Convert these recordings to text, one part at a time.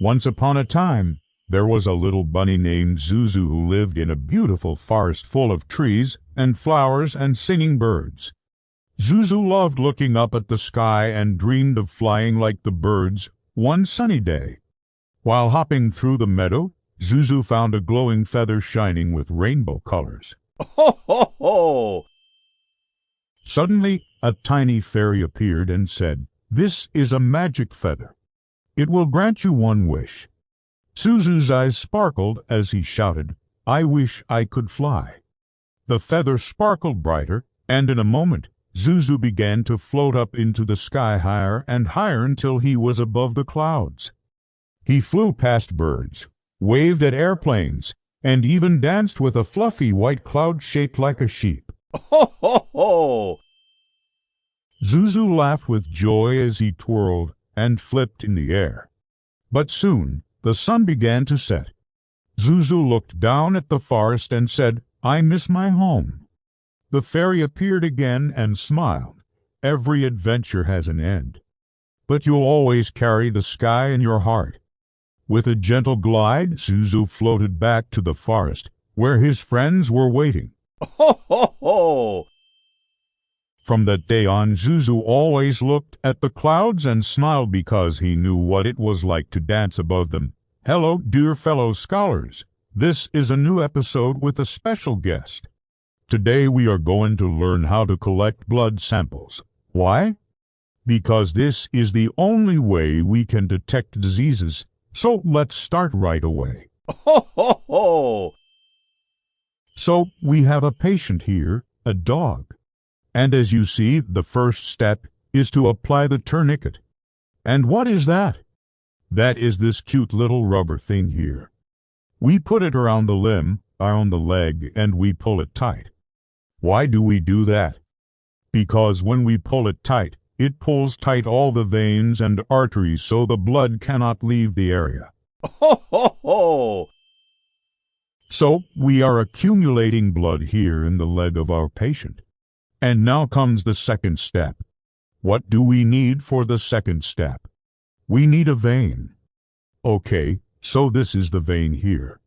Once upon a time, there was a little bunny named Zuzu who lived in a beautiful forest full of trees and flowers and singing birds. Zuzu loved looking up at the sky and dreamed of flying like the birds one sunny day. While hopping through the meadow, Zuzu found a glowing feather shining with rainbow colors. Ho, ho, ho! Suddenly, a tiny fairy appeared and said, "This is a magic feather. It will grant you one wish." Zuzu's eyes sparkled as he shouted, "I wish I could fly." The feather sparkled brighter, and in a moment, Zuzu began to float up into the sky higher and higher until he was above the clouds. He flew past birds, waved at airplanes, and even danced with a fluffy white cloud shaped like a sheep. Ho, ho, ho! Zuzu laughed with joy as he twirled and flipped in the air. But soon the sun began to set. Zuzu looked down at the forest and said, "I miss my home." The fairy appeared again and smiled. "Every adventure has an end, but you'll always carry the sky in your heart." With a gentle glide, Zuzu floated back to the forest, where his friends were waiting. Ho, ho, ho! From that day on, Zuzu always looked at the clouds and smiled because he knew what it was like to dance above them. Hello, dear fellow scholars. This is a new episode with a special guest. Today we are going to learn how to collect blood samples. Why? Because this is the only way we can detect diseases. So let's start right away. Ho, ho, ho! So we have a patient here, a dog. And as you see, the first step is to apply the tourniquet. And what is that? That is this cute little rubber thing here. We put it around the limb, around the leg, and we pull it tight. Why do we do that? Because when we pull it tight, it pulls tight all the veins and arteries so the blood cannot leave the area. Ho, ho, ho! So we are accumulating blood here in the leg of our patient. And now comes the second step. What do we need for the second step? We need a vein. Okay, so this is the vein here.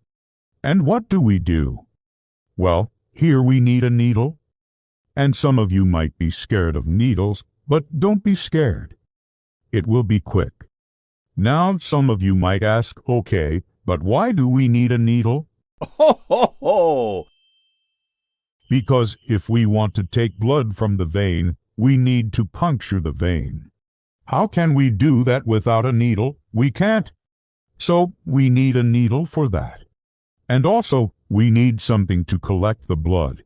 And what do we do? Well, here we need a needle. And some of you might be scared of needles, but don't be scared. It will be quick. Now some of you might ask, okay, but why do we need a needle? Ho, ho, ho! Because if we want to take blood from the vein, we need to puncture the vein. How can we do that without a needle? We can't. So we need a needle for that. And also, we need something to collect the blood.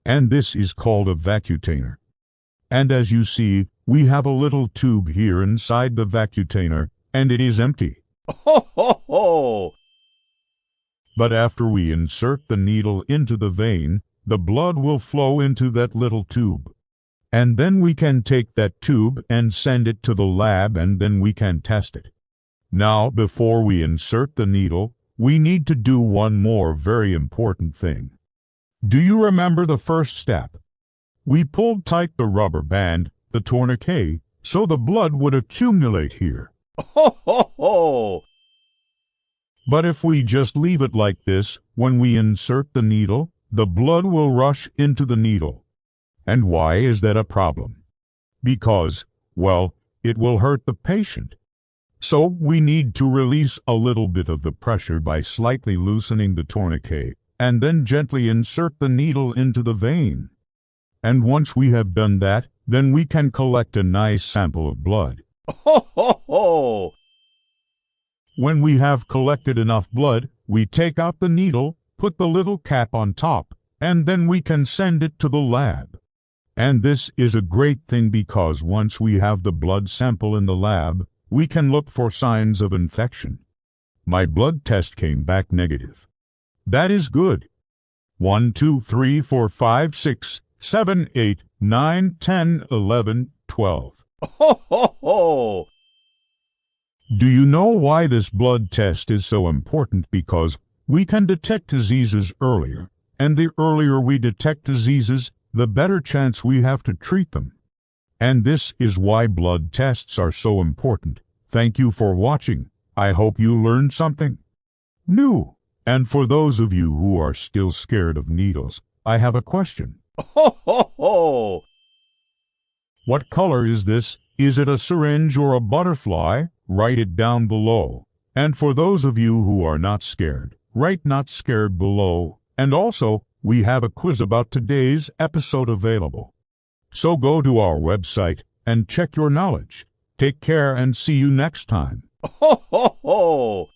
And this is called a vacutainer. And as you see, we have a little tube here inside the vacutainer, and it is empty. Ho, ho, ho! But after we insert the needle into the vein, the blood will flow into that little tube. And then we can take that tube and send it to the lab, and then we can test it. Now, before we insert the needle, we need to do one more very important thing. Do you remember the first step? We pulled tight the rubber band, the tourniquet, so the blood would accumulate here. Ho, ho, ho! But if we just leave it like this, when we insert the needle, the blood will rush into the needle. And why is that a problem? Because, well, it will hurt the patient. So we need to release a little bit of the pressure by slightly loosening the tourniquet, and then gently insert the needle into the vein. And once we have done that, then we can collect a nice sample of blood. Ho, ho, ho! When we have collected enough blood, we take out the needle, put the little cap on top, and then we can send it to the lab. And this is a great thing because once we have the blood sample in the lab, we can look for signs of infection. My blood test came back negative. That is good. 1, 2, 3, 4, 5, 6, 7, 8, 9, 10, 11, 12. Ho, ho, ho! Do you know why this blood test is so important? Because we can detect diseases earlier, and the earlier we detect diseases, the better chance we have to treat them. And this is why blood tests are so important. Thank you for watching. I hope you learned something new. And for those of you who are still scared of needles, I have a question. Ho, ho, ho! What color is this? Is it a syringe or a butterfly? Write it down below. And for those of you who are not scared, write not scared below. And also, we have a quiz about today's episode available. So go to our website and check your knowledge. Take care and see you next time. Ho, ho, ho!